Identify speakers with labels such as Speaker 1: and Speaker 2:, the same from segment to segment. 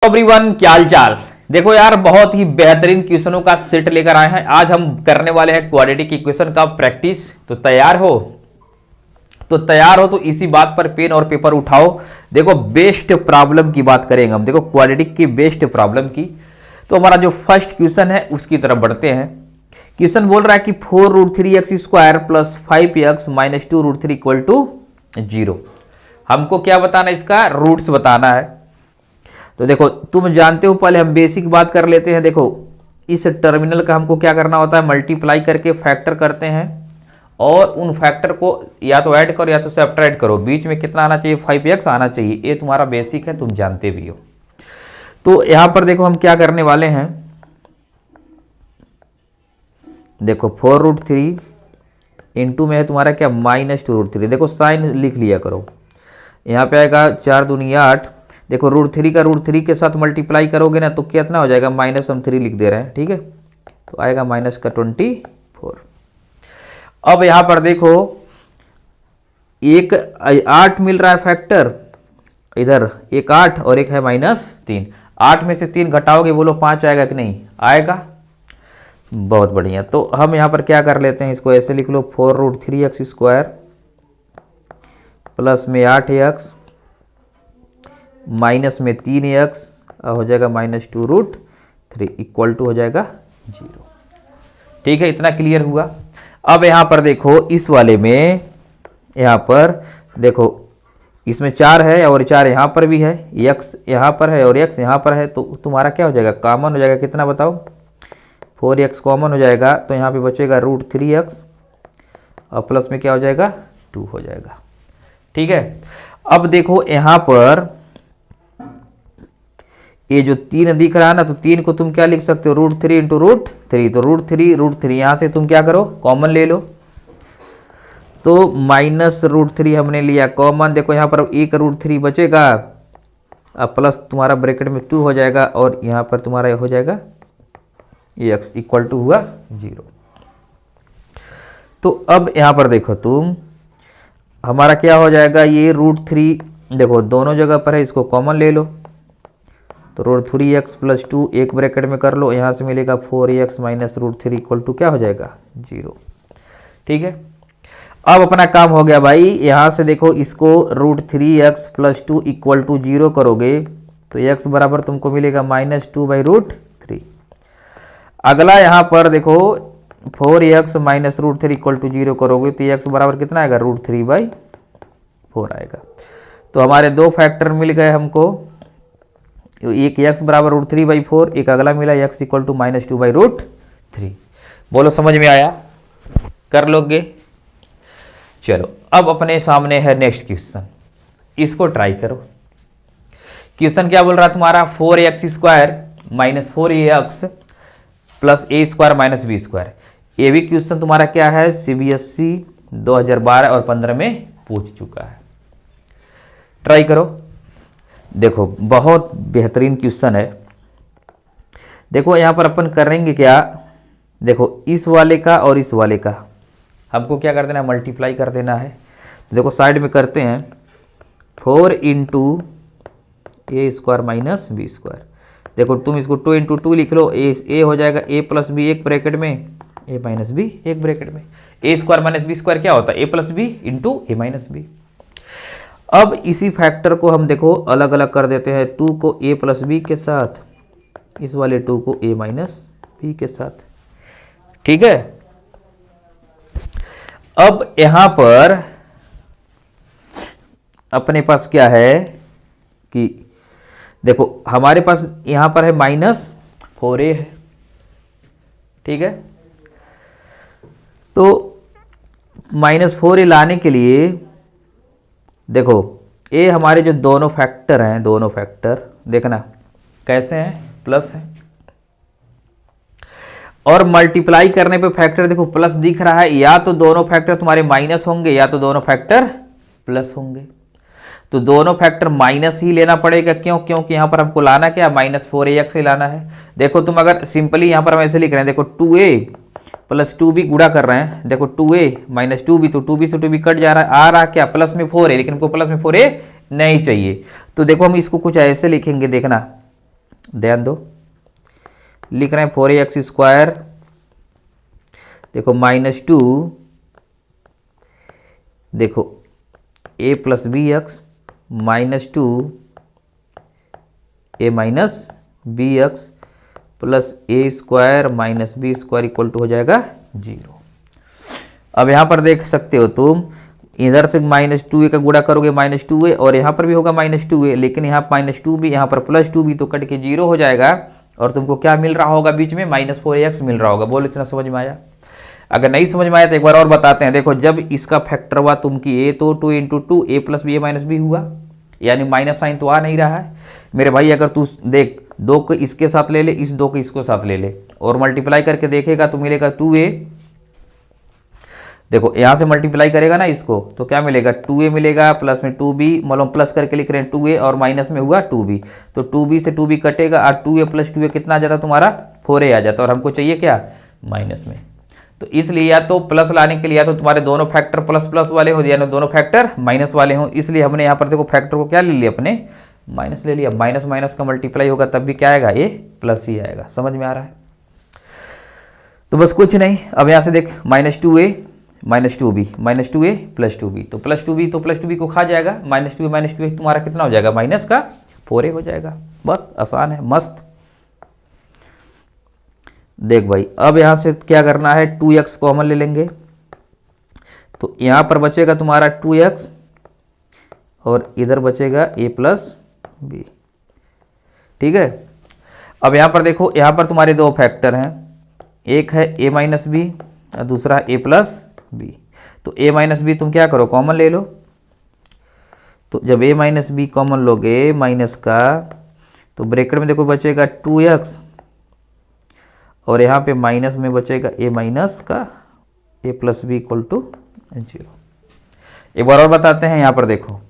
Speaker 1: Everyone, क्या हाल चाल। देखो यार, बहुत ही बेहतरीन क्वेश्चनों का सेट लेकर आए हैं। आज हम करने वाले हैं क्वाड्रेटिक इक्वेशन का प्रैक्टिस। तो तैयार हो तो इसी बात पर पेन और पेपर उठाओ। देखो, बेस्ट प्रॉब्लम की बात करेंगे हम। देखो, क्वाड्रेटिक की बेस्ट प्रॉब्लम की। तो हमारा जो फर्स्ट क्वेश्चन है उसकी तरफ बढ़ते हैं। क्वेश्चन बोल रहा है कि 4√3x² plus 5x minus 2√3 equal to 0। हमको क्या बताना है? इसका रूट्स बताना है। तो देखो, तुम जानते हो, पहले हम बेसिक बात कर लेते हैं। देखो, इस टर्मिनल का हमको क्या करना होता है? मल्टीप्लाई करके फैक्टर करते हैं और उन फैक्टर को या तो ऐड करो या तो सब्ट्रैक्ट करो। बीच में कितना आना चाहिए? 5x आना चाहिए। ये तुम्हारा बेसिक है, तुम जानते भी हो। तो यहां पर देखो, हम क्या करने वाले हैं। देखो, 4√3 इंटू में है तुम्हारा क्या? माइनस 2√3। देखो, साइन लिख लिया करो। यहाँ पे आएगा 4 दूनी 8। देखो, √3 का √3 के साथ मल्टीप्लाई करोगे ना तो कितना हो जाएगा? माइनस हम 3 लिख दे रहे हैं, ठीक है। तो आएगा माइनस का 24। अब यहां पर देखो, एक 8 मिल रहा है फैक्टर, इधर एक 8 और एक है -3। 8 में से 3 घटाओगे, बोलो 5 आएगा कि नहीं? आएगा। बहुत बढ़िया। तो हम यहां पर क्या कर लेते हैं, इसको ऐसे लिख लो, 4√3x² प्लस में 8x माइनस में 3x हो जाएगा -2√3 इक्वल टू हो जाएगा 0। ठीक है, इतना क्लियर हुआ। अब यहां पर देखो, इस वाले में यहां पर देखो, इसमें 4 है और 4 यहां पर भी है, x यहां पर है और x यहां पर है। तो तुम्हारा क्या हो जाएगा? कॉमन हो जाएगा। कितना बताओ? 4x कॉमन हो जाएगा। तो यहां पे बचेगा √3x और प्लस में क्या हो जाएगा? 2 हो जाएगा। ठीक है। अब देखो, यहां पर ये जो 3 दिख रहा है ना, तो 3 को तुम क्या लिख सकते हो? √3 इंटू √3। तो √3 यहां से तुम क्या करो? कॉमन ले लो। तो -√3 हमने लिया कॉमन। देखो, यहां पर एक √3 बचेगा, अब प्लस तुम्हारा ब्रैकेट में 2 हो जाएगा और यहां पर तुम्हारा हो जाएगा x इक्वल टू हुआ 0। तो अब यहां पर देखो तुम, हमारा क्या हो जाएगा? ये √3 देखो दोनों जगह पर है, इसको कॉमन ले लो। तो √3x प्लस 2 एक ब्रैकेट में कर लो, यहाँ से मिलेगा 4x माइनस √3 इक्वल टू क्या हो जाएगा? 0। ठीक है। अब अपना काम हो गया भाई। यहाँ से देखो, इसको √3x प्लस 2 इक्वल टू 0 करोगे तो x बराबर तुमको मिलेगा -2/√3। अगला यहाँ पर देखो, 4x माइनस √3 इक्वल टू 0 करोगे तो x बराबर कितना आएगा? √3/4 आएगा। तो हमारे दो फैक्टर मिल गए हमको। एक x बराबर √3/4, एक अगला मिला x इक्वल टू -2/√3। बोलो, समझ में आया? कर लोगे? चलो, अब अपने सामने है नेक्स्ट क्वेश्चन, इसको ट्राई करो। क्वेश्चन क्या बोल रहा है तुम्हारा? 4x² minus 4ax plus a² minus b²। ये भी क्वेश्चन तुम्हारा क्या है? CBSE 2012 और 15 में पूछ चुका है। ट्राई करो। देखो, बहुत बेहतरीन क्वेश्चन है। देखो, यहां पर अपन करेंगे क्या? देखो, इस वाले का और इस वाले का हमको क्या कर देना है? मल्टीप्लाई कर देना है। देखो, साइड में करते हैं, 4 इंटू a² माइनस b²। देखो, तुम इसको 2 इंटू 2 लिख लो। a हो जाएगा a प्लस बी एक ब्रैकेट में, a माइनस बी एक ब्रैकेट में। a² माइनस b² क्या होता है? a plus B into a minus B. अब इसी फैक्टर को हम देखो अलग अलग कर देते हैं। 2 को a प्लस बी के साथ, इस वाले 2 को a माइनस बी के साथ। ठीक है। अब यहां पर अपने पास क्या है कि देखो, हमारे पास यहां पर है -4a है। ठीक है। तो -4a लाने के लिए देखो, ये हमारे जो दोनों फैक्टर हैं, दोनों फैक्टर देखना कैसे हैं? प्लस है। और मल्टीप्लाई करने पे फैक्टर देखो प्लस दिख रहा है। या तो दोनों फैक्टर तुम्हारे माइनस होंगे या तो दोनों फैक्टर प्लस होंगे। तो दोनों फैक्टर माइनस ही लेना पड़ेगा। क्यों? क्योंकि यहां पर हमको लाना क्या? -4ax ही लाना है। देखो, तुम अगर सिंपली यहां पर हम ऐसे लिख रहे हैं, देखो 2a प्लस 2b गुणा कर रहे हैं। देखो, 2a माइनस 2b, तो 2b से 2b कट जा रहा है। आ रहा क्या? प्लस में 4a, लेकिन हमको प्लस में 4a नहीं चाहिए। तो देखो, हम इसको कुछ ऐसे लिखेंगे, देखना ध्यान दो, लिख रहे हैं 4ax², देखो -2, देखो a + bx -2 a - bx plus a² - b² equal to हो जाएगा 0। अब यहाँ पर देख सकते हो तुम, इधर से -2a का गुणा करोगे -2a, और यहाँ पर भी होगा -2a, लेकिन यहाँ -2b, यहाँ पर +2b, तो कट के 0 हो जाएगा। और तुमको क्या मिल रहा होगा बीच में? -4ax मिल रहा होगा। बोलो इतना समझ में आया? अगर नहीं समझ में आया तो एक बार और बताते हैं। देखो, जब इसका फैक्टर हुआ तुम की a, तो 2 × 2 a + b a - b हुआ, यानी माइनस साइन तो आ नहीं रहा है मेरे भाई। अगर तू देख, 2 को इसके साथ ले ले, इस 2 को इसको साथ ले ले, और मल्टीप्लाई करके देखेगा तो मिलेगा 2a। देखो यहाँ से मल्टीप्लाई करेगा ना इसको, तो क्या मिलेगा? 2a मिलेगा, प्लस में 2b, मतलब प्लस करके लिख रहे हैं 2a, और माइनस में हुआ 2b, तो 2b से 2b कटेगा, और 2a + 2a कितना आ जाता तुम्हारा? 4a आ जाता। और हमको चाहिए क्या? माइनस में। तो इसलिए या तो प्लस लाने के लिए, या तो तुम्हारे दोनों फैक्टर प्लस प्लस वाले हो, या दोनों फैक्टर माइनस वाले हों, इसलिए हमने यहाँ पर देखो फैक्टर को क्या ले लिया? अपने माइनस ले लिया। माइनस माइनस का मल्टीप्लाई होगा तब भी क्या आएगा? ये प्लस ही आएगा। समझ में आ रहा है? तो बस कुछ नहीं, अब यहाँ से देख, -2a -2b -2a + 2b, तो +2b तो +2b को खा जाएगा, -2a -2a तुम्हारा कितना हो जाएगा? माइनस का 4a हो जाएगा। बस आसान है, मस्त। देख भाई, अब यहाँ से क्या करना है? 2x कॉमन ले लेंगे, तो यहाँ पर बचेगा तुम्हारा 2x, और इधर बचेगा a + b। ठीक है। अब यहाँ पर देखो, यहाँ पर तुम्हारे दो फैक्टर हैं, एक है a - b और दूसरा a + b। तो a - b तुम क्या करो? कॉमन ले लो। तो जब a - b कॉमन लोगे माइनस का, तो ब्रैकेट में देखो बचेगा 2x, और यहाँ पे माइनस में बचेगा a - का a + b = 0। एक बार और बताते हैं। यहाँ पर देखो,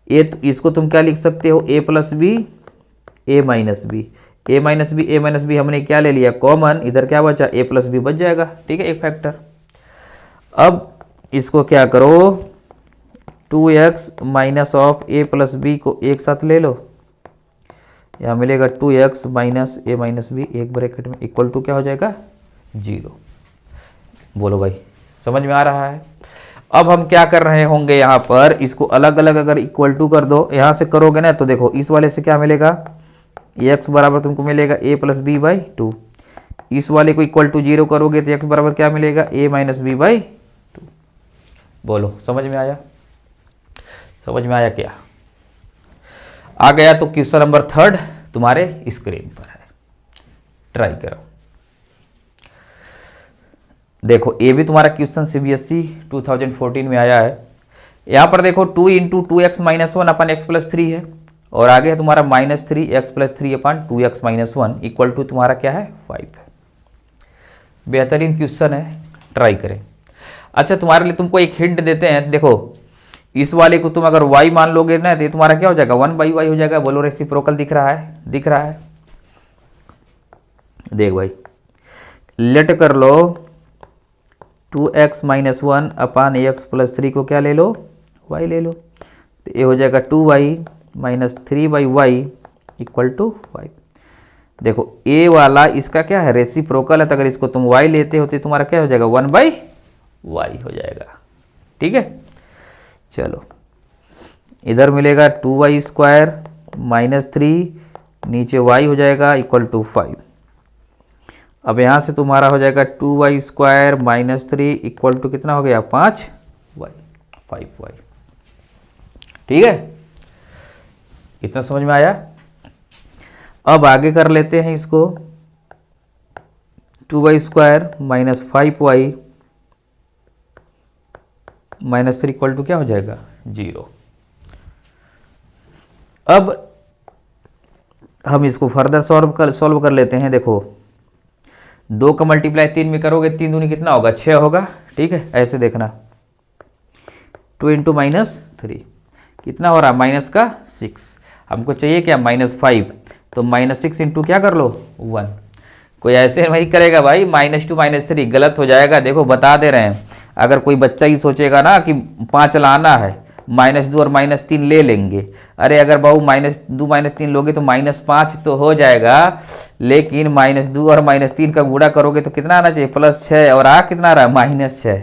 Speaker 1: तो इसको तुम क्या लिख सकते हो? a + b a - b, a - b हमने क्या ले लिया? कॉमन। इधर क्या बचा? a + b बच जाएगा। ठीक है, एक फैक्टर। अब इसको क्या करो? 2x - a + b को एक साथ ले लो, यहाँ मिलेगा 2x - a - b, एक ब्रैकेट में, इक्वल टू क्या हो जाएगा? 0। बोलो भाई, समझ में आ रहा है? अब हम क्या कर रहे होंगे? यहाँ पर इसको अलग अलग अगर इक्वल टू कर दो, यहाँ से करोगे ना, तो देखो इस वाले से क्या मिलेगा? x बराबर तुमको मिलेगा a + b/2। इस वाले को इक्वल टू 0 करोगे तो x बराबर क्या मिलेगा? a - b/2। बोलो, समझ में आया? समझ में आया क्या? आ गया तो क्वेश्चन नंबर 3 तुम्हारे स्क्रीन पर है, ट्राई करो। देखो, ये भी तुम्हारा क्वेश्चन CBSE 2014 में आया है। यहाँ पर देखो 2 × 2x - 1 अपन x + 3 है, और आगे है तुम्हारा -3x + 3 upon 2x - 1 equal to तुम्हारा क्या है? 5 है। बेहतरीन क्वेश्चन है, ट्राई करें। अच्छा, तुम्हारे लिए तुमको एक हिंट देते हैं। देखो, इस वाले को तुम अगर y मान लोगे ना, तो ये तुम्हारा क्या हो जाएगा? 1/y हो जाएगा। बोलो, रेसिप्रोकल दिख रहा है? दिख रहा है? देख भाई, लेट कर लो 2x - 1 अपन x + 3 को क्या ले लो? y ले लो। तो ये हो जाएगा 2y - 3/y = 5। देखो, a वाला इसका क्या है? रेसिप्रोकल है, तो अगर इसको तुम y लेते हो तो तुम्हारा क्या हो जाएगा? 1/y हो जाएगा। ठीक है, चलो, इधर मिलेगा 2y² - 3, नीचे y हो जाएगा = 5। अब यहाँ से तुम्हारा हो जाएगा 2y² - 3 इक्वल टू कितना हो गया? 5y। ठीक है, कितना समझ में आया? अब आगे कर लेते हैं इसको। 2y² - 5y - 3 इक्वल टू क्या हो जाएगा? 0। अब हम इसको फर्दर सॉल्व कर लेते हैं। देखो, 2 का मल्टीप्लाई 3 में करोगे, 3 दूनी कितना होगा? 6 होगा। ठीक है, ऐसे देखना, 2 × -3 कितना हो रहा? -6। हमको चाहिए क्या? -5, तो -6 इंटू क्या कर लो? 1। कोई ऐसे नहीं करेगा भाई, -2 - 3 गलत हो जाएगा। देखो, बता दे रहे हैं, अगर कोई बच्चा ही सोचेगा ना कि 5 लाना है, -2 और -3 ले लेंगे। अरे अगर बाबू -2 -3 लोगे तो -5 तो हो जाएगा, लेकिन -2 और -3 का गुणा करोगे तो कितना आना चाहिए, +6, और आ कितना रहा है, -6।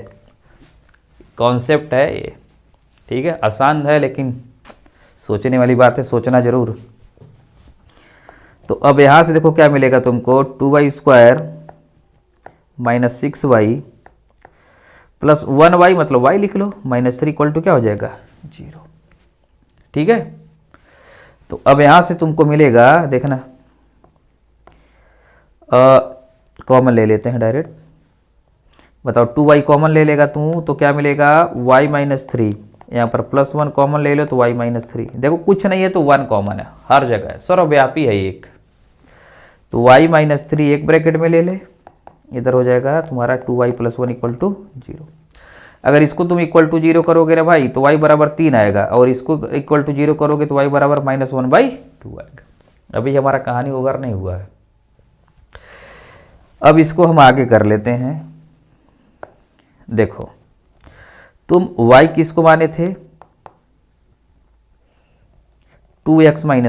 Speaker 1: कॉन्सेप्ट है ये, ठीक है, आसान है लेकिन सोचने वाली बात है, सोचना जरूर। तो अब यहां से देखो क्या मिलेगा तुमको, 2y² -6y प्लस 1y, मतलब y लिख लो, -3 इक्वल टू क्या हो जाएगा, 0। ठीक है, तो अब यहां से तुमको मिलेगा, देखना कॉमन ले लेते हैं डायरेक्ट, बताओ 2y कॉमन ले लेगा तू तो क्या मिलेगा, y -3, यहाँ पर +1 कॉमन ले लो तो y -3, देखो कुछ नहीं है तो 1 कॉमन है, हर जगह है, सर्वव्यापी है एक, तो y -3 एक ब्रैकेट में ले ले, इधर हो जाएगा तुम्हारा 2y + 1 = 0। अगर इसको तुम = 0 करोगे ना भाई तो y बराबर 3 आएगा, और इसको = 0 करोगे तो y बराबर -1/2 आएगा। अभी हमारा कहानी ओवर नहीं हुआ है, अब इसको हम आगे कर लेते हैं। देखो तुम y किसको माने थे, 2x - 1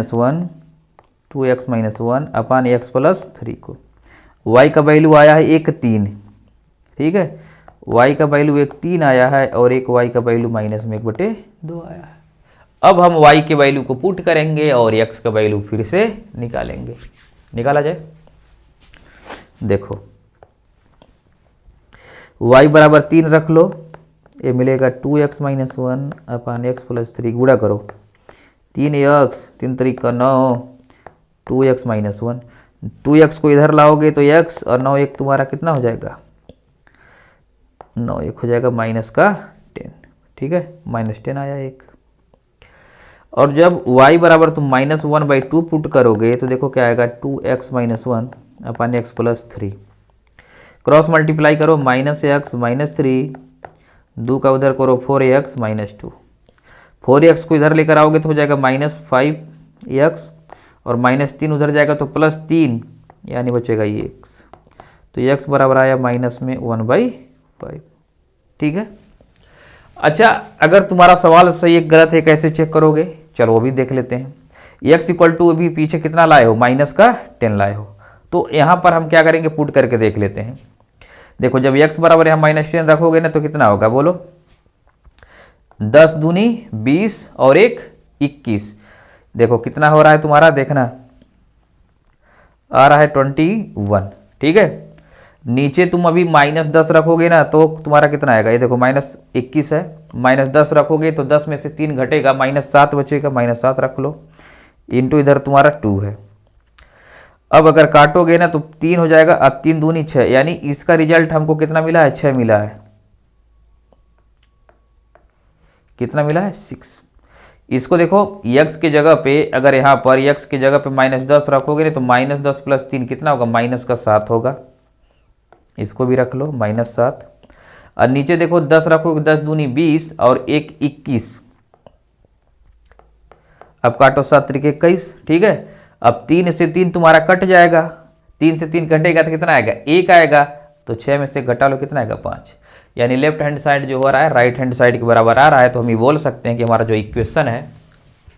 Speaker 1: अपान x + 3 को, y का वैल्यू आया है 1 3, ठीक है, y का वैल्यू 1 3 आया है, और एक y का वैल्यू -1/2 आया है। अब हम y के वैल्यू को पुट करेंगे और x का वैल्यू फिर से निकालेंगे, निकाला जाए। देखो y बराबर 3 रख लो, ये मिलेगा 2x - 1 अपान x + 3, गुणा करो 3x 3 3 का 9, 2x - 1, 2x को इधर लाओगे तो x, और 9 1 तुम्हारा कितना हो जाएगा, 9 1 हो जाएगा -10, ठीक है, -10 आया एक। और जब y बराबर तुम -1/2 पुट करोगे तो देखो क्या आएगा, 2x - 1 अपान x + 3, क्रॉस मल्टीप्लाई करो, -x - 3, 2 का उधर करो 4x - 2, 4x को इधर लेकर आओगे तो हो जाएगा -5x, और -3 उधर जाएगा तो +3, यानी बचेगा ये x, तो x बराबर आया -1/5, ठीक है। अच्छा, अगर तुम्हारा सवाल सही है गलत है कैसे चेक करोगे, चलो वो भी देख लेते हैं। x = अभी पीछे कितना लाए हो, -10 लाए हो, तो यहाँ पर हम क्या करेंगे, पुट करके देख लेते हैं। देखो जब x बराबर यहाँ -10 रखोगे ना तो कितना होगा बोलो, 10 दूनी 20 और 1 21, देखो कितना हो रहा है तुम्हारा, देखना आ रहा है 21, ठीक है। नीचे तुम अभी -10 रखोगे ना तो तुम्हारा कितना आएगा, ये देखो -21 है, -10 रखोगे तो 10 में से 3 घटेगा, -7 बचेगा, -7 रख लो, इंटू इधर तुम्हारा 2 है। अब अगर काटोगे ना तो 3 हो जाएगा, अब 3 दूनी 6, यानी इसका रिजल्ट हमको कितना मिला है, 6 मिला है, कितना मिला है, 6। इसको देखो x की जगह पे, अगर यहाँ पर x की जगह पे -10 रखोगे ना तो -10 + 3 कितना होगा, -7 होगा, इसको भी रख लो -7, और नीचे देखो 10 रखोगे, 10 दूनी 20 और 1 21, अब काटो 7 3 21, ठीक है। अब 3 से 3 तुम्हारा कट जाएगा, 3 से 3 कटेगा तो कितना आएगा, 1 आएगा, तो 6 में से घटा लो कितना आएगा, 5, यानी लेफ्ट हैंड साइड जो हो रहा है राइट हैंड साइड के बराबर आ रहा है। तो हम ये बोल सकते हैं कि हमारा जो इक्वेशन है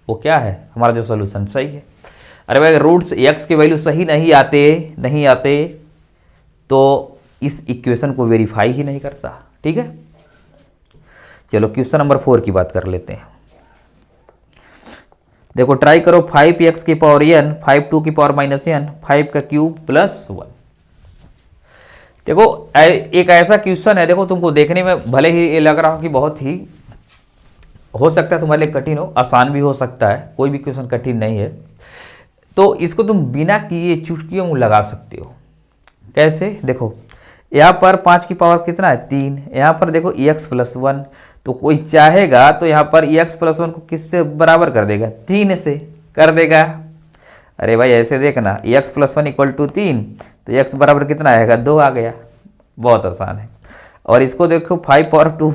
Speaker 1: वो क्या है, हमारा जो सोल्यूशन सही है। अरे भाई रूट्स x के वैल्यू सही नहीं आते तो इस इक्वेशन को वेरीफाई ही नहीं करता, ठीक है। चलो क्वेश्चन नंबर 4 की बात कर लेते हैं। देखो ट्राई करो, 5x की पावर n, 5 2 की पावर -n, 5 का क्यूब + 1। देखो एक ऐसा क्वेश्चन है, देखो तुमको देखने में भले ही ये लग रहा हो कि बहुत ही हो सकता है तुम्हारे लिए कठिन हो, आसान भी हो सकता है, कोई भी क्वेश्चन कठिन नहीं है। तो इसको तुम बिना किए चुटकियों में लगा सकते हो। कैसे, देखो यहाँ पर 5 की पावर कितना है, 3, यहाँ पर देखो x + 1, तो कोई चाहेगा तो यहाँ पर x + 1 को किससे बराबर कर देगा, 3 से कर देगा। अरे भाई ऐसे देखना, x + 1 = 3, तो x बराबर कितना आएगा, 2 आ गया, बहुत आसान है। और इसको देखो 5 पावर 2,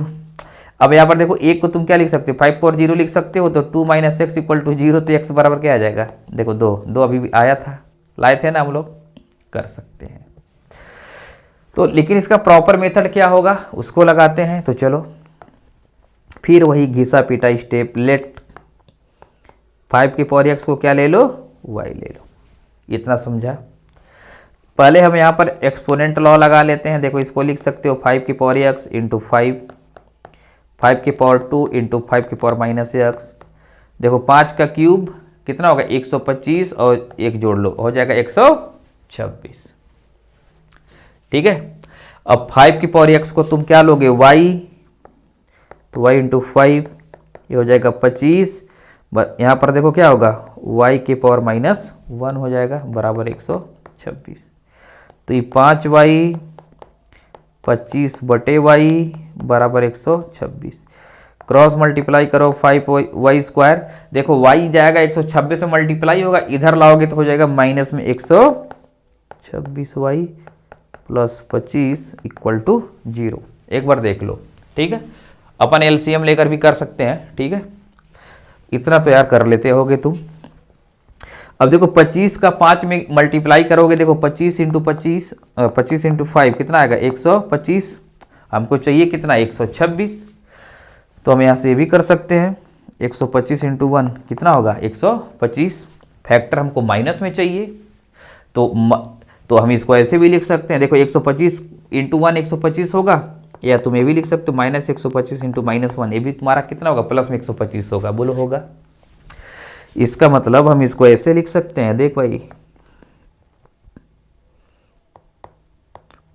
Speaker 1: अब यहाँ पर देखो एक को तुम क्या लिख सकते हो, 5 पावर 0 लिख सकते हो, तो 2 - x = 0, तो x बराबर क्या आ जाएगा, देखो 2 अभी भी आया था, लाए थे ना हम लोग, कर सकते हैं। तो लेकिन इसका प्रॉपर मेथड क्या होगा उसको लगाते हैं। तो चलो फिर वही घिसा पीटा स्टेप, लेट 5 की पावर x को क्या ले लो, y ले लो। इतना समझा। पहले हम यहाँ पर एक्सपोनेंट लॉ लगा लेते हैं। देखो इसको लिख सकते हो 5 की पावर x इंटू 5 की पावर 2 इंटू 5 की पावर माइनस x। देखो 5 का क्यूब कितना होगा 125 और एक जोड़ लो हो जाएगा 126। ठीक है। अब 5 की पावर x को तुम क्या लोगे y, तो y इंटू 5 ये हो जाएगा 25। यहाँ पर देखो क्या होगा y की पावर माइनस 1 हो जाएगा बराबर 126। तो ये 5y 25 बटे y बराबर 126। क्रॉस मल्टीप्लाई करो 5y स्क्वायर। देखो y जाएगा 126 से मल्टीप्लाई होगा, इधर लाओगे तो हो जाएगा माइनस में 126y प्लस 25 इक्वल टू 0। एक बार देख लो। ठीक है, अपन एलसीएम लेकर भी कर सकते हैं। ठीक है, इतना तो यार कर लेते होगे तुम। अब देखो 25 का 5 में मल्टीप्लाई करोगे, देखो 25 इंटू 25 इंटू 5 कितना आएगा 125। हमको चाहिए कितना 126, तो हम यहाँ से ये भी कर सकते हैं 125 इंटू 1 कितना होगा 125। फैक्टर हमको माइनस में चाहिए तो हम इसको ऐसे भी लिख सकते हैं। देखो 125 इंटू 1 125 होगा, या तुम ये भी लिख सकते हो माइनस 125 इंटू माइनस 1, ये भी तुम्हारा कितना होगा प्लस में 125 होगा। बोलो होगा। इसका मतलब हम इसको ऐसे लिख सकते हैं, देख भाई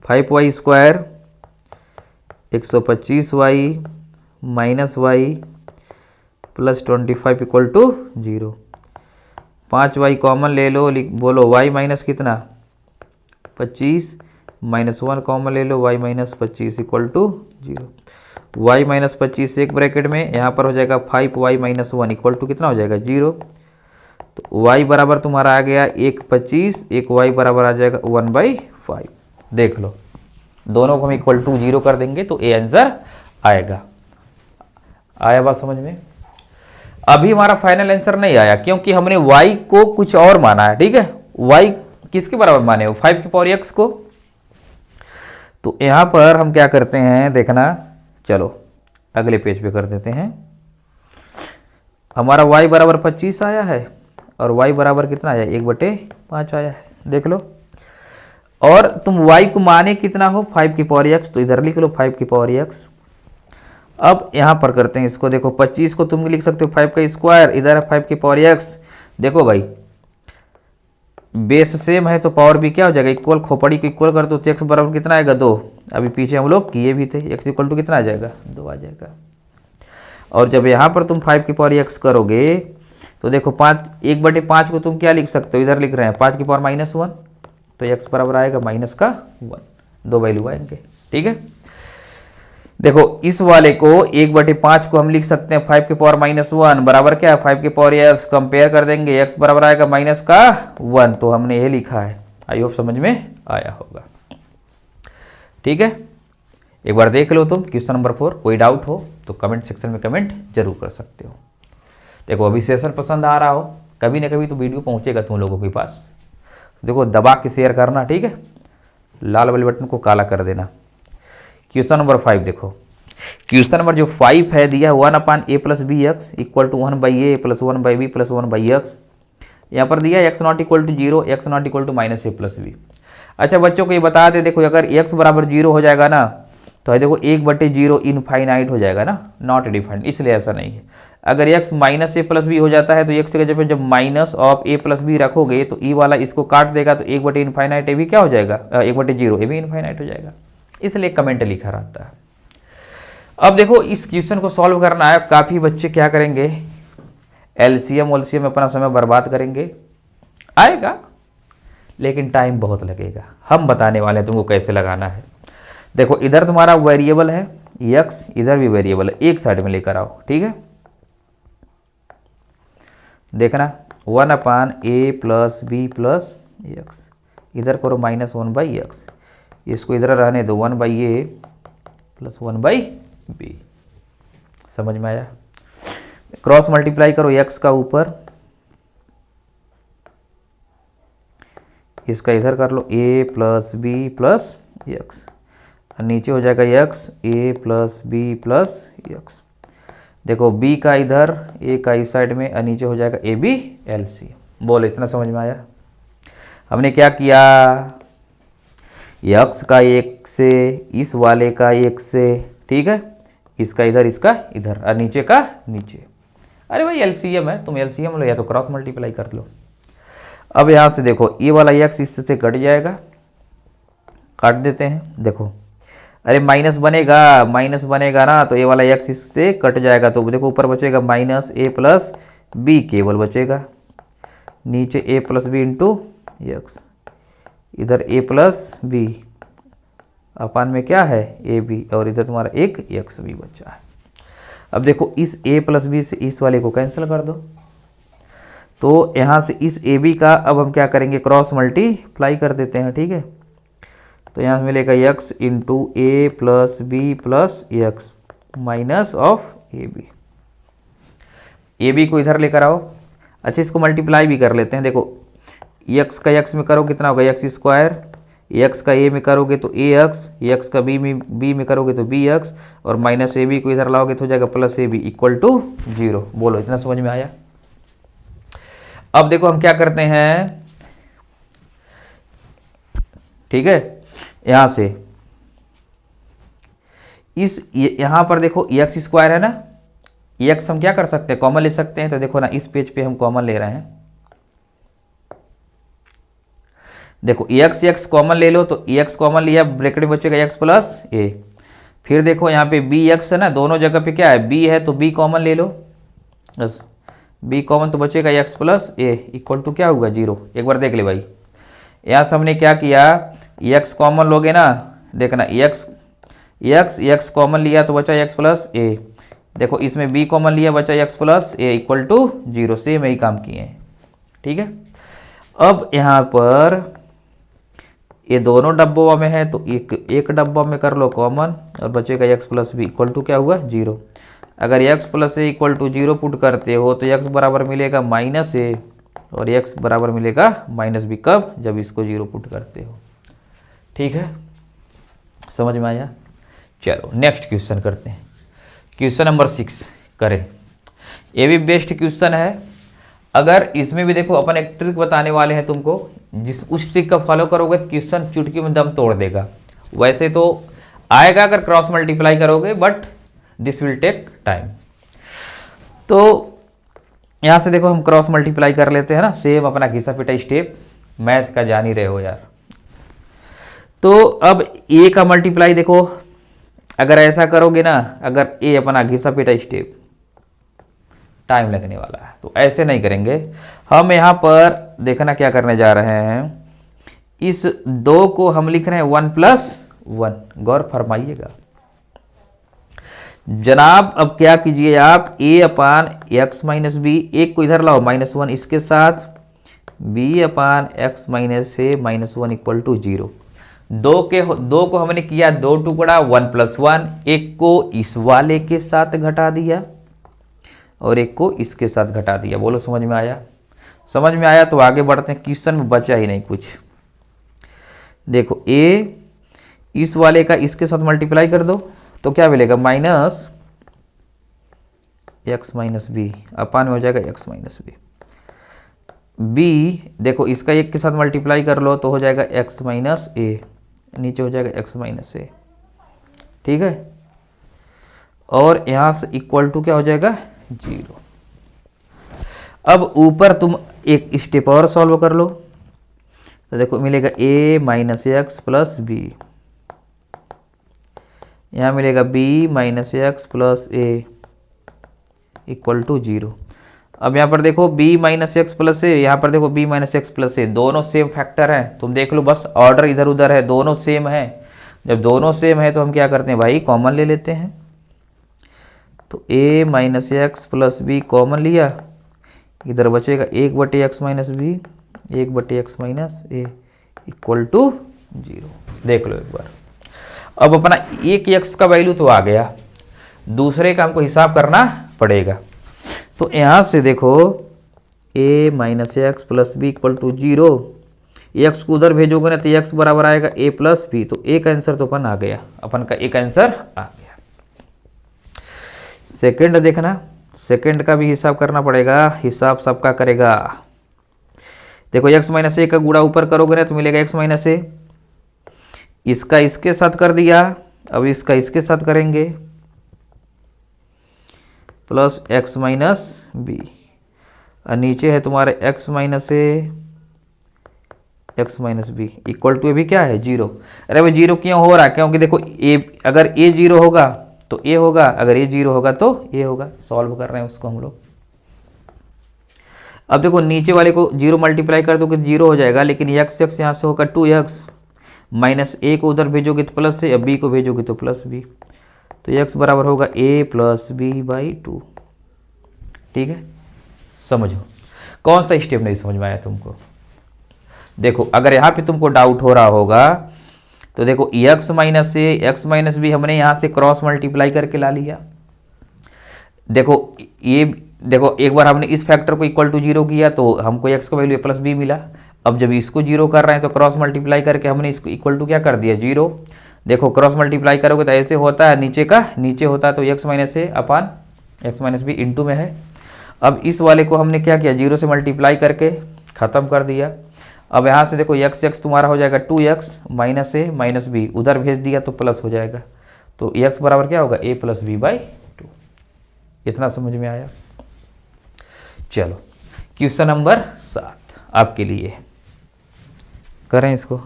Speaker 1: 5y square 125y minus y plus 25 equal to 0। 5y common ले लो, बोलो y माइनस कितना 25 माइनस 1 कॉमन ले लो, y minus 25 equal to 0। y minus 25 एक ब्रैकेट में, यहाँ पर हो जाएगा 5y माइनस 1 इक्वल टू कितना हो जाएगा 0। तो y बराबर तुम्हारा आ गया 1/25, एक y बराबर आ जाएगा 1/5। देख लो, दोनों को हम इक्वल टू 0 कर देंगे तो ए आंसर आएगा। आया बात समझ में? अभी हमारा फाइनल आंसर नहीं आया क्योंकि हमने y को कुछ और माना है। ठीक है, y किसके बराबर माने हो 5 की पावर x को। तो यहां पर हम क्या करते हैं देखना, चलो अगले पेज पे कर देते हैं। हमारा y बराबर 25 आया है और y बराबर कितना आया 1/5 आया है। देख लो, और तुम y को माने कितना हो 5 की पावर x, तो इधर लिख लो 5 की पावर x। अब यहां पर करते हैं इसको। देखो 25 को तुम लिख सकते हो 5 का स्क्वायर, इधर है 5 की पावर x। देखो भाई बेस सेम है तो पावर भी क्या हो जाएगा इक्वल, खोपड़ी को इक्वल कर दो तो x बराबर कितना आएगा 2। अभी पीछे हम लोग किए भी थे, x इक्वल टू कितना आ जाएगा 2 आ जाएगा। और जब यहाँ पर तुम 5 की पावर x करोगे तो देखो 1/5 को तुम क्या लिख सकते हो, इधर लिख रहे हैं 5 की पावर माइनस 1, तो x बराबर आएगा माइनस का 1। दो वैल्यू आएंगे। ठीक है, देखो इस वाले को 1/5 को हम लिख सकते हैं 5 की पावर माइनस 1 बराबर क्या है 5 की पावर x, कंपेयर कर देंगे x बराबर आएगा माइनस का 1, तो हमने ये लिखा है। आई होप समझ में आया होगा। ठीक है, एक बार देख लो तुम क्वेश्चन नंबर 4। कोई डाउट हो तो कमेंट सेक्शन में कमेंट जरूर कर सकते हो। देखो अभी सेशन पसंद आ रहा हो, कभी ना कभी तो वीडियो पहुंचेगा तुम लोगों के पास। देखो दबा के शेयर करना। ठीक है, लाल वाले बटन को काला कर देना। क्वेश्चन नंबर 5 देखो, क्वेश्चन नंबर जो 5 है दिया 1/a plus B X equal to 1/a plus 1/b plus 1/x। यहाँ पर दिया x not equal to 0, x not equal to minus a plus b। अच्छा बच्चों को ये बता दे, देखो अगर x बराबर 0 हो जाएगा ना तो है देखो 1/0 इनफाइनाइट हो जाएगा ना, नॉट डिफाइंड, इसलिए ऐसा नहीं है। अगर x minus a plus B हो जाता है तो x के जगह जब minus of a plus B रखोगे तो e वाला इसको काट देगा, तो 1/इनफाइनाइट ए भी क्या हो जाएगा 1/0 ए भी इनफाइनाइट हो जाएगा, इसलिए कमेंट लिखा रहता है। अब देखो इस क्वेश्चन को सॉल्व करना है। काफ़ी बच्चे क्या करेंगे एलसीएम वोलसीएम में अपना समय बर्बाद करेंगे, आएगा लेकिन टाइम बहुत लगेगा। हम बताने वाले हैं तुमको कैसे लगाना है। देखो इधर तुम्हारा वेरिएबल है x, इधर भी वेरिएबल है, एक साइड में लेकर आओ। ठीक है, देखना 1/a plus B plus x, इधर करो माइनस 1/x, इसको इधर रहने दो 1/a प्लस 1/b। समझ में आया? क्रॉस मल्टीप्लाई करो x का ऊपर, इसका इधर कर लो a plus B plus X, नीचे हो जाएगा x a plus B plus X. देखो बी का इधर, ए का इस साइड में, और नीचे हो जाएगा ए बी एलसीएम। बोलो इतना समझ में आया? हमने क्या किया, यक्स का एक से, इस वाले का एक से, ठीक है, इसका इधर, इसका इधर, और नीचे का नीचे। अरे भाई एलसीएम है, तुम एलसीएम लो या तो क्रॉस मल्टीप्लाई कर लो। अब यहाँ से देखो ये वाला यक्स इससे कट जाएगा, काट देते हैं। देखो अरे माइनस बनेगा ना, तो ये वाला एक्स इससे कट जाएगा, तो देखो ऊपर बचेगा माइनस ए प्लस बी, केवल बचेगा, नीचे ए प्लस बी इंटू एक्स, इधर ए प्लस बी, अपान में क्या है ए बी, और इधर तुम्हारा एक एक्स भी बचा है। अब देखो इस ए प्लस बी से इस वाले को कैंसिल कर दो, तो यहाँ से इस ए बी का अब हम क्या करेंगे, क्रॉस मल्टीप्लाई कर देते हैं, ठीक है। तो यहाँ मिलेगा x into A plus B plus X minus of A B को इधर लेकर आओ। अच्छा इसको मल्टीप्लाई भी कर लेते हैं। देखो x का x में करो कितना होगा, एक्स स्क्वायर, x का a में करोगे तो x का b में करोगे तो bx, और माइनस ए बी को इधर लाओगे तो हो जाएगा plus A B equal to 0। बोलो इतना समझ में आया? अब देखो हम क्या करते हैं, ठीक है, यहां से इस यहां पर देखो एक्स स्क्वायर है ना, एक्स हम क्या कर सकते हैं, कॉमन ले सकते हैं। तो देखो ना इस पेज पे हम कॉमन ले रहे हैं, देखो एक्स कॉमन ले लो, तो एक्स कॉमन लिया, ब्रैकेट में बचेगा एक्स प्लस ए। फिर देखो यहाँ पे बी एक्स है ना, दोनों जगह पे क्या है बी है, तो बी कॉमन ले लो, बस बी कॉमन, तो बचेगा X plus A equal to क्या होगा 0। एक बार देख ले भाई, यहाँ से हमने क्या किया, एक्स कॉमन लोगे ना, देखना एक्स कॉमन लिया तो बचा एक्स प्लस ए, देखो इसमें बी कॉमन लिया बचा X plus A equal to 0। Same यही काम किए हैं, ठीक है। अब यहाँ पर ये दोनों डब्बों में है, तो एक डब्बा में कर लो कॉमन, और बचेगा X plus B equal to क्या हुआ 0। अगर X plus A equal to 0 put करते हो तो एक्स बराबर मिलेगा माइनस ए, और एक्स बराबर मिलेगा माइनस बी, कब, जब इसको 0 पुट करते हो, ठीक है। समझ में आया? चलो नेक्स्ट क्वेश्चन करते हैं, क्वेश्चन नंबर 6 करें। ये भी बेस्ट क्वेश्चन है। अगर इसमें भी देखो अपन एक ट्रिक बताने वाले हैं तुमको, उस ट्रिक का फॉलो करोगे तो क्वेश्चन चुटकी में दम तोड़ देगा। वैसे तो आएगा अगर क्रॉस मल्टीप्लाई करोगे, but this will take time. तो यहां से देखो हम क्रॉस मल्टीप्लाई कर लेते हैं ना, सेम अपना घिसा पिटा स्टेप, मैथ का जान ही रहे हो यार। तो अब ए का मल्टीप्लाई देखो, अगर ऐसा करोगे ना, अगर ए अपना घिसा पिटा स्टेप, टाइम लगने वाला है, तो ऐसे नहीं करेंगे हम। यहां पर देखना क्या करने जा रहे हैं, इस 2 को हम लिख रहे हैं 1 प्लस 1। गौर फरमाइएगा जनाब। अब क्या कीजिए आप, A upon X minus B, एक को इधर लाओ -1 इसके साथ, B upon X minus A -1 equal to 0। 2 को हमने किया 2 टुकड़ा, 1 प्लस 1, एक को इस वाले के साथ घटा दिया और एक को इसके साथ घटा दिया। बोलो समझ में आया? समझ में आया तो आगे बढ़ते हैं, क्वेश्चन में बचा ही नहीं कुछ। देखो ए इस वाले का इसके साथ मल्टीप्लाई कर दो तो क्या मिलेगा, माइनस एक्स माइनस बी, अपान में हो जाएगा एक्स माइनस बी। बी देखो इसका एक के साथ मल्टीप्लाई कर लो तो हो जाएगा एक्स माइनस ए, नीचे हो जाएगा एक्स माइनस ए, ठीक है। और यहां से इक्वल टू क्या हो जाएगा 0। अब ऊपर तुम एक स्टेप और सॉल्व कर लो तो देखो मिलेगा a minus X plus B, यहाँ मिलेगा b minus X plus A equal to 0। अब यहाँ पर देखो b minus X plus A, यहाँ पर देखो b minus X plus A, दोनों सेम फैक्टर हैं। तुम देख लो बस ऑर्डर इधर उधर है, दोनों सेम है। जब दोनों सेम है तो हम क्या करते हैं भाई, कॉमन ले लेते हैं। तो a minus X plus B common लिया, इधर बचेगा 1/x minus B, 1/x minus A equal to 0। देख लो एक बार। अब अपना एक x का वैल्यू तो आ गया, दूसरे का हमको हिसाब करना पड़ेगा। तो यहाँ से देखो a minus X plus B equal to 0, X को उधर भेजोगे ना तो x बराबर आएगा a प्लस बी। तो एक आंसर तो अपन आ गया, अपन का एक आंसर आ गया। सेकंड देखना, सेकंड का भी हिसाब करना पड़ेगा, हिसाब सबका करेगा। देखो x माइनस ए का गुणा ऊपर करोगे ना तो मिलेगा x माइनस ए, इसका इसके साथ कर दिया, अब इसका इसके साथ करेंगे प्लस x माइनस बी, और नीचे है तुम्हारे x minus A X minus B equal to अभी क्या है 0। अरे भाई 0 क्यों हो रहा है? क्योंकि देखो a, अगर a 0 होगा तो a होगा, अगर a 0 होगा तो a होगा। सॉल्व कर रहे हैं उसको हम लोग। अब देखो नीचे वाले को 0 मल्टीप्लाई कर दो कि 0 हो जाएगा, लेकिन x यहाँ से होगा 2x, माइनस a को उधर भेजोगे तो प्लस से, अब b को भेजोगे तो प्लस b, तो x बराबर होगा a प्लस बी बाई 2। ठीक है, समझो कौन सा स्टेप नहीं समझ में आया तुमको? देखो अगर यहाँ पे तुमको डाउट हो रहा होगा तो देखो x minus A X minus B हमने यहाँ से क्रॉस मल्टीप्लाई करके ला लिया। देखो ये देखो एक बार हमने इस फैक्टर को इक्वल टू 0 किया तो हमको x का वैल्यू प्लस बी मिला। अब जब इसको 0 कर रहे हैं तो क्रॉस मल्टीप्लाई करके हमने इसको इक्वल टू क्या कर दिया 0। देखो क्रॉस मल्टीप्लाई करोगे तो ऐसे होता है, नीचे का नीचे होता है तो x माइनस ए upon X minus B into में है। अब इस वाले को हमने क्या किया 0 से मल्टीप्लाई करके ख़त्म कर दिया। अब यहाँ से देखो x तुम्हारा हो जाएगा 2x माइनस ए माइनस बी, उधर भेज दिया तो प्लस हो जाएगा, तो x बराबर क्या होगा a प्लस बी बाई 2। इतना समझ में आया? चलो क्वेश्चन नंबर 7 आपके लिए करें इसको,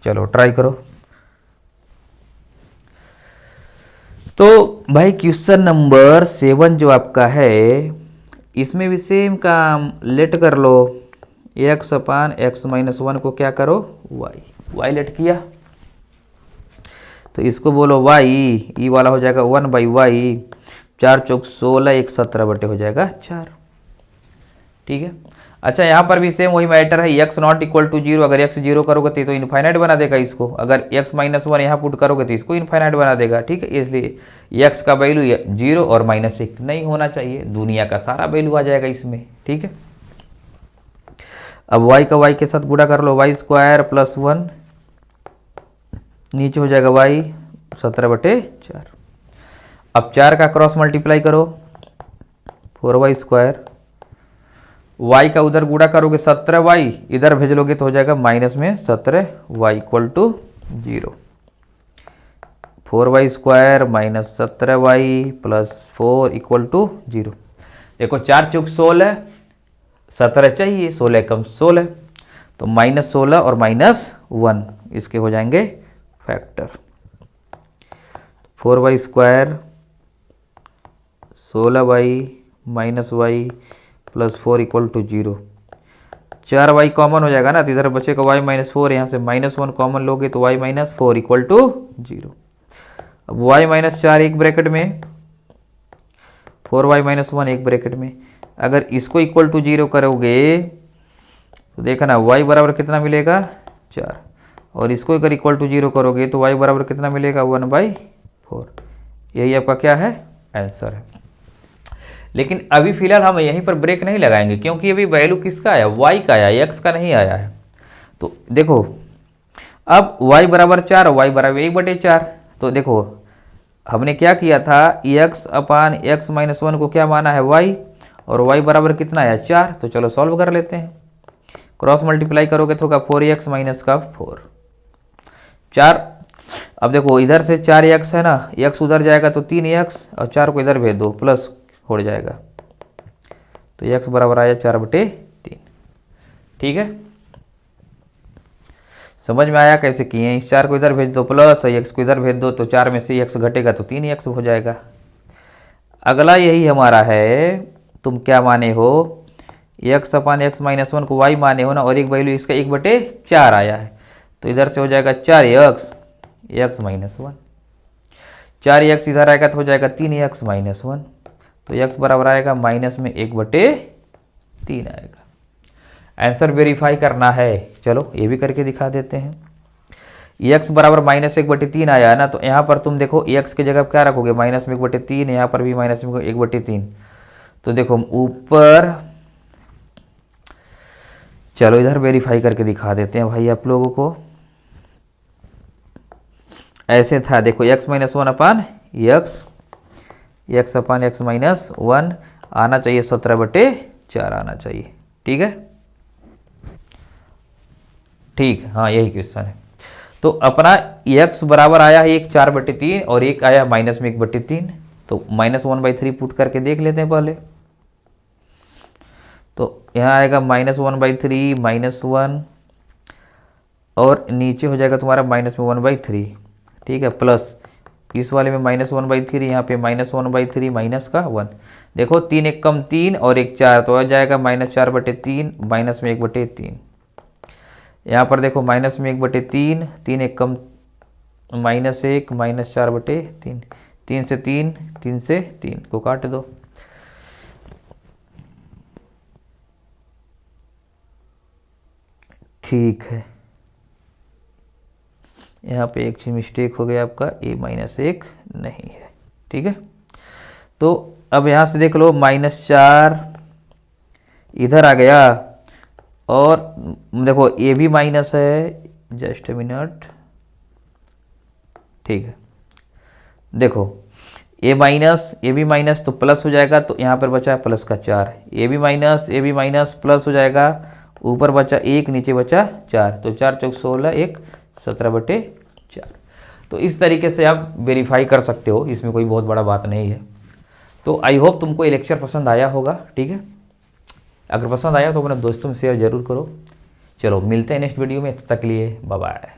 Speaker 1: चलो ट्राई करो। तो भाई क्वेश्चन नंबर 7 जो आपका है इसमें भी सेम काम, लेट कर लो x अपान एक्स माइनस 1 को क्या करो y लेट किया, तो इसको बोलो y, ई वाला हो जाएगा 1 बाई वाई, 4 चौक 16, 1 17 बटे हो जाएगा 4। ठीक है, अच्छा यहाँ पर भी सेम वही मैटर है, x नॉट इक्वल टू 0, अगर x 0 करोगे तो इनफाइनाइट बना देगा इसको, अगर x माइनस 1 यहाँ पुट करोगे तो इसको इनफाइनाइट बना देगा। ठीक है, इसलिए x का वैल्यू 0 और -1 नहीं होना चाहिए, दुनिया का सारा वैल्यू आ जाएगा इसमें। ठीक है, अब y का y के साथ गुणा कर लो, y स्क्वायर प्लस 1, नीचे हो जाएगा y 17 बटे 4। अब 4 का क्रॉस मल्टीप्लाई करो 4y स्क्वायर, y का उधर गुणा करोगे 17y, इधर भेज लोगे तो हो जाएगा माइनस में 17y equal to 0। 4y square minus 17y plus 4 equal to 0। देखो 4 चौक 16, 17 चाहिए, 16 कम 16, तो -16 और -1 इसके हो जाएंगे factor. 4y square 16y minus y plus 4 equal to 0। 4y common हो जाएगा ना, तो इधर बचेगा y माइनस 4, यहाँ से -1 कॉमन लोगे तो y माइनस 4 इक्वल टू 0। अब y माइनस 4 एक ब्रैकेट में, 4y माइनस 1 एक ब्रैकेट में, अगर इसको इक्वल टू 0 करोगे तो देखा ना y बराबर कितना मिलेगा 4, और इसको अगर इक्वल टू 0 करोगे तो y बराबर कितना मिलेगा 1/4। यही आपका क्या है आंसर है। लेकिन अभी फिलहाल हम यहीं पर ब्रेक नहीं लगाएंगे, क्योंकि अभी वैल्यू किसका आया y का आया, x का नहीं आया है। तो देखो अब y बराबर 4 और y बराबर 1/4, तो देखो हमने क्या किया था x अपान एक्स माइनस 1 को क्या माना है y, और y बराबर कितना आया 4। तो चलो सॉल्व कर लेते हैं, क्रॉस मल्टीप्लाई करोगे तो होगा 4x माइनस का 4 4। अब देखो इधर से 4x है ना, x उधर जाएगा तो 3x, और 4 को इधर भेज दो प्लस हो जाएगा, तो x बराबर आया 4/3। ठीक है, समझ में आया कैसे किए? इस 4 को इधर भेज दो प्लस, x को इधर भेज दो तो 4 में से x घटेगा तो 3x हो जाएगा। अगला यही हमारा है, तुम क्या माने हो x अपान एक्स माइनस 1 को y माने हो ना, और एक वैल्यू इसका 1/4 आया है, तो इधर से हो जाएगा 4x माइनस 1, 4x इधर आएगा तो हो जाएगा 3x माइनस 1, तो x बराबर आएगा माइनस में 1/3 आएगा। आंसर वेरीफाई करना है, चलो ये भी करके दिखा देते हैं। x बराबर -1/3 आया है ना, तो यहाँ पर तुम देखो x की जगह क्या रखोगे -1/3, यहाँ पर भी -1/3। तो देखो ऊपर, चलो इधर वेरीफाई करके दिखा देते हैं भाई आप लोगों को। ऐसे था देखो x माइनस 1 अपान एक्स अपन एक्स माइनस 1 आना चाहिए 17/4 आना चाहिए। ठीक है, ठीक, हाँ यही क्वेश्चन है। तो अपना x बराबर आया है एक 4/3 और एक आया माइनस में 1/3। तो -1/3 पुट करके देख लेते हैं पहले। तो यहाँ आएगा -1/3 -1 और नीचे हो जाएगा तुम्हारा माइनस में 1/3। ठीक है, प्लस इस वाले में -1/3, यहाँ पे -1/3 माइनस का 1। देखो 3 एक कम 3 और एक 4 तो आ जाएगा -4/3 माइनस में 1/3। यहाँ पर देखो माइनस में 1/3, 3 एक कम -1 -4/3, 3 से 3, 3 से 3 को काट दो। ठीक है, यहाँ पे एक चीज मिस्टेक हो गया आपका, a-1 नहीं है। ठीक है, तो अब यहाँ से देख लो -4 इधर आ गया और देखो ए भी माइनस है, जस्ट ए मिनट। ठीक है, देखो ए भी माइनस तो प्लस हो जाएगा, तो यहाँ पर बचा प्लस का 4, ए भी माइनस प्लस हो जाएगा, ऊपर बचा 1 नीचे बचा 4, तो 4 चौक 16 1 17/4। तो इस तरीके से आप वेरीफाई कर सकते हो, इसमें कोई बहुत बड़ा बात नहीं है। तो आई होप तुमको ये लेक्चर पसंद आया होगा। ठीक है, अगर पसंद आया तो अपने दोस्तों में शेयर जरूर करो। चलो मिलते हैं नेक्स्ट वीडियो में, तब तक के लिए बाय बाय।